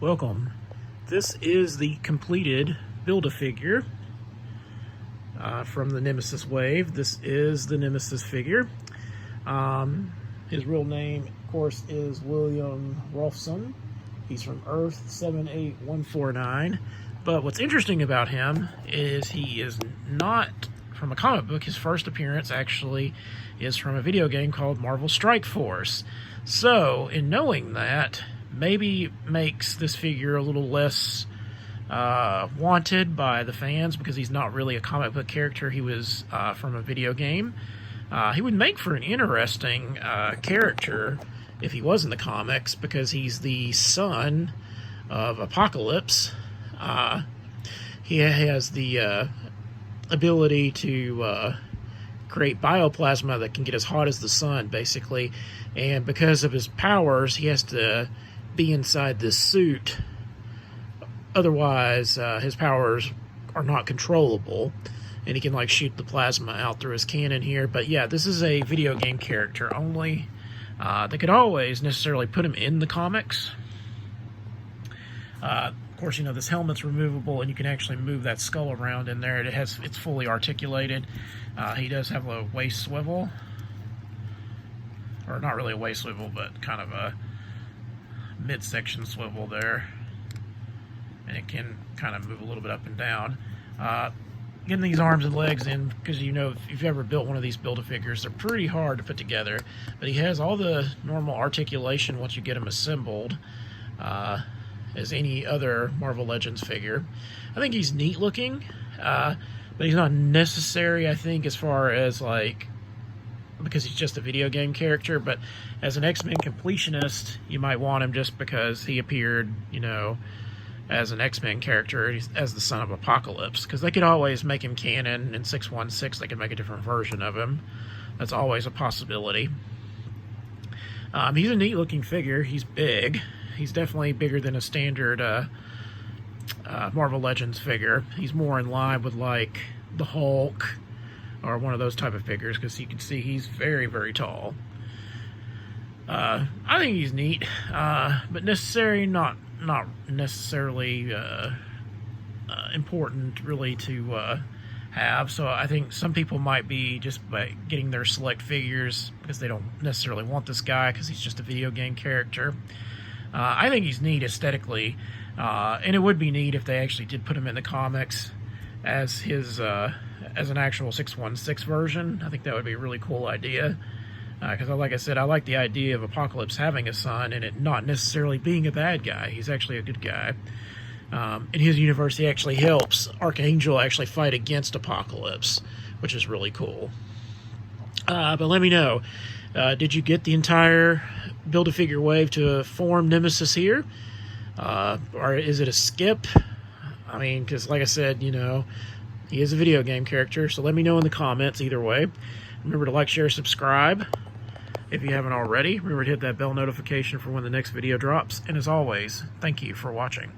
Welcome. This is the completed Build-A-Figure from the Nemesis wave. This is the Nemesis figure. His real name, of course, is William Rolfson. He's from Earth 78149. But what's interesting about him is he is not from a comic book. His first appearance actually is from a video game called Marvel Strike Force. So, in knowing that, maybe makes this figure a little less wanted by the fans because he's not really a comic book character. He was from a video game. He would make for an interesting character if he was in the comics because he's the son of Apocalypse. He has the ability to create bioplasma that can get as hot as the sun, basically. And because of his powers, he has to be inside this suit. Otherwise, his powers are not controllable. And he can, like, shoot the plasma out through his cannon here. But, yeah, this is a video game character only. They could always necessarily put him in the comics. Of course, you know, this helmet's removable, and you can actually move that skull around in there. It's fully articulated. He does have a waist swivel. Or not really a waist swivel, but kind of a midsection swivel there. And it can kind of move a little bit up and down. Getting these arms and legs in, because you know, if you've ever built one of these Build-A-Figures, they're pretty hard to put together. But he has all the normal articulation once you get him assembled, as any other Marvel Legends figure. I think he's neat looking, but he's not necessary, I think, as far as, like, because he's just a video game character. But as an X-Men completionist, you might want him just because he appeared, you know, as an X-Men character, as the son of Apocalypse. Because they could always make him canon in 616. They could make a different version of him. That's always a possibility. He's a neat-looking figure. He's big. He's definitely bigger than a standard Marvel Legends figure. He's more in line with, like, the Hulk or one of those type of figures, because you can see he's very, very tall. I think he's neat, but not necessarily important really to have. So I think some people might be just by getting their select figures because they don't necessarily want this guy because he's just a video game character. I think he's neat aesthetically, and it would be neat if they actually did put him in the comics as his as an actual 616 version. I think that would be a really cool idea. Because, like I said, I like the idea of Apocalypse having a son and it not necessarily being a bad guy. He's actually a good guy. In his universe, he actually helps Archangel actually fight against Apocalypse, which is really cool. But let me know, did you get the entire Build-A-Figure wave to form Nemesis here? Or is it a skip? I mean, because like I said, you know, he is a video game character, so let me know in the comments either way. Remember to like, share, subscribe if you haven't already. Remember to hit that bell notification for when the next video drops. And as always, thank you for watching.